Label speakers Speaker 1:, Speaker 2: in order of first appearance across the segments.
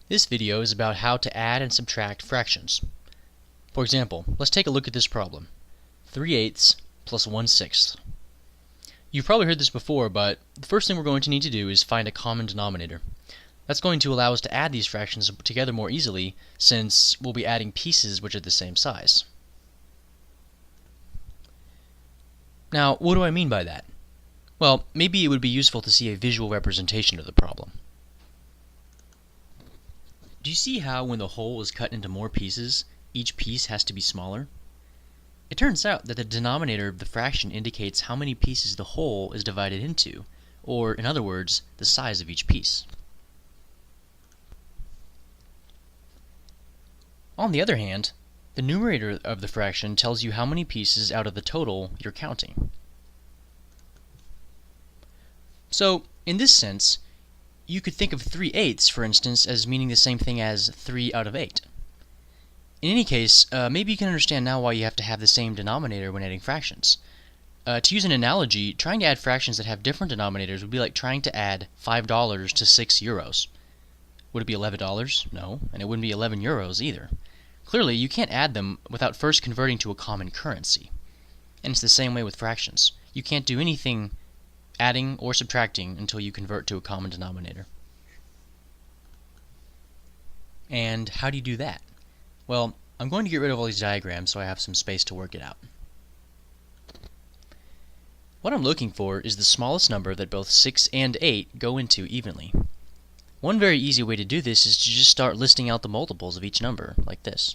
Speaker 1: This video is about how to add and subtract fractions. For example, let's take a look at this problem. 3/8 plus 1/6. You've probably heard this before, but the first thing we're going to need to do is find a common denominator. That's going to allow us to add these fractions together more easily, since we'll be adding pieces which are the same size. Now, what do I mean by that? Well, maybe it would be useful to see a visual representation of the problem. Do you see how when the whole is cut into more pieces, each piece has to be smaller? It turns out that the denominator of the fraction indicates how many pieces the whole is divided into, or in other words, the size of each piece. On the other hand, the numerator of the fraction tells you how many pieces out of the total you're counting. So, in this sense, you could think of 3/8, for instance, as meaning the same thing as 3 out of 8. In any case, maybe you can understand now why you have to have the same denominator when adding fractions. To use an analogy, trying to add fractions that have different denominators would be like trying to add $5 to 6 euros. Would it be $11? No, and it wouldn't be 11 euros either. Clearly, you can't add them without first converting to a common currency. And it's the same way with fractions. You can't do anything adding or subtracting until you convert to a common denominator. And how do you do that? Well, I'm going to get rid of all these diagrams so I have some space to work it out. What I'm looking for is the smallest number that both 6 and 8 go into evenly. One very easy way to do this is to just start listing out the multiples of each number, like this.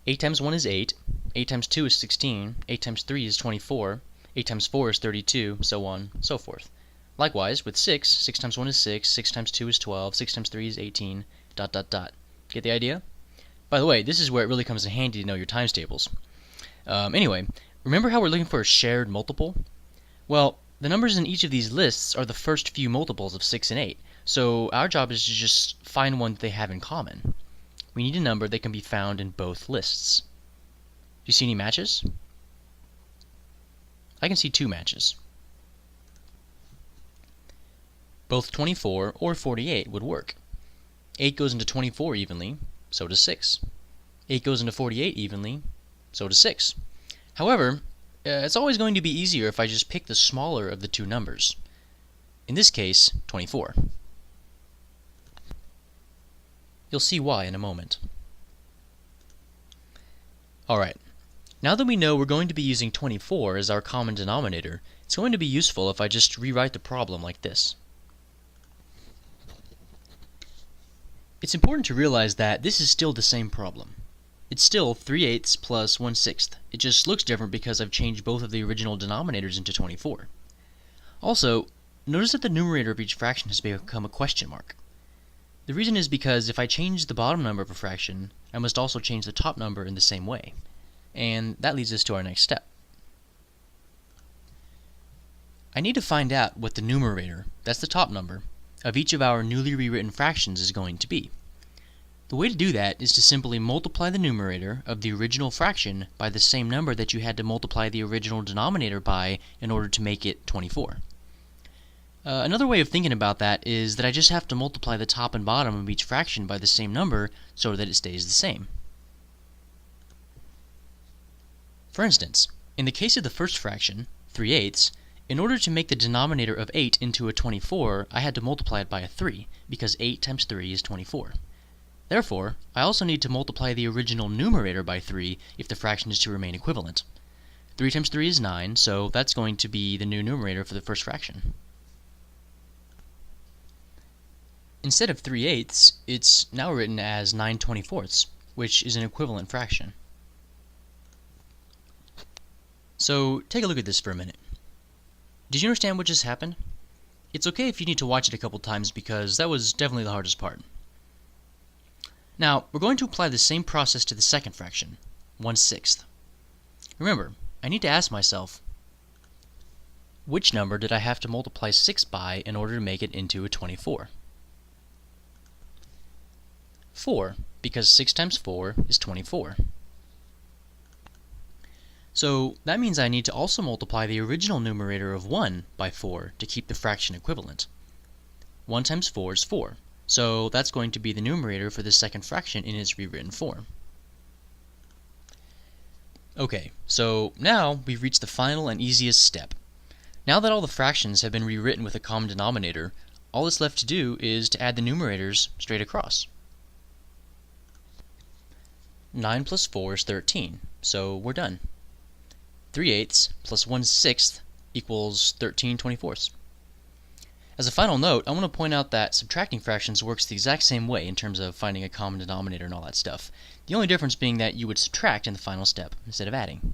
Speaker 1: 8 times 1 is 8, 8 times 2 is 16, 8 times 3 is 24, 8 times 4 is 32, so on, so forth. Likewise, with 6, 6 times 1 is 6, 6 times 2 is 12, 6 times 3 is 18, ... Get the idea? By the way, this is where it really comes in handy to know your times tables. Anyway, remember how we're looking for a shared multiple? Well, the numbers in each of these lists are the first few multiples of 6 and 8, so our job is to just find one that they have in common. We need a number that can be found in both lists. Do you see any matches? I can see 2 matches. Both 24 or 48 would work. 8 goes into 24 evenly, so does 6. 8 goes into 48 evenly, so does 6. However, it's always going to be easier if I just pick the smaller of the 2 numbers. In this case, 24. You'll see why in a moment. Alright, now that we know we're going to be using 24 as our common denominator, it's going to be useful if I just rewrite the problem like this. It's important to realize that this is still the same problem. It's still 3/8 plus 1/6. It just looks different because I've changed both of the original denominators into 24. Also, notice that the numerator of each fraction has become a question mark. The reason is because if I change the bottom number of a fraction, I must also change the top number in the same way. And that leads us to our next step. I need to find out what the numerator, that's the top number, of each of our newly rewritten fractions is going to be. The way to do that is to simply multiply the numerator of the original fraction by the same number that you had to multiply the original denominator by in order to make it 24. Another way of thinking about that is that I just have to multiply the top and bottom of each fraction by the same number so that it stays the same. For instance, in the case of the first fraction, 3/8, in order to make the denominator of 8 into a 24, I had to multiply it by a 3, because 8 times 3 is 24. Therefore, I also need to multiply the original numerator by 3 if the fraction is to remain equivalent. 3 times 3 is 9, so that's going to be the new numerator for the first fraction. Instead of 3/8, it's now written as 9/24, which is an equivalent fraction. So, take a look at this for a minute. Did you understand what just happened? It's okay if you need to watch it a couple times because that was definitely the hardest part. Now, we're going to apply the same process to the second fraction, 1/6. Remember, I need to ask myself, which number did I have to multiply 6 by in order to make it into a 24? 4, because 6 times 4 is 24. So that means I need to also multiply the original numerator of 1 by 4 to keep the fraction equivalent. 1 times 4 is 4. So that's going to be the numerator for the second fraction in its rewritten form. Okay, so now we've reached the final and easiest step. Now that all the fractions have been rewritten with a common denominator, all that's left to do is to add the numerators straight across. 9 plus 4 is 13, so we're done. 3/8 plus 1/6 equals 13/24. As a final note, I want to point out that subtracting fractions works the exact same way in terms of finding a common denominator and all that stuff. The only difference being that you would subtract in the final step instead of adding.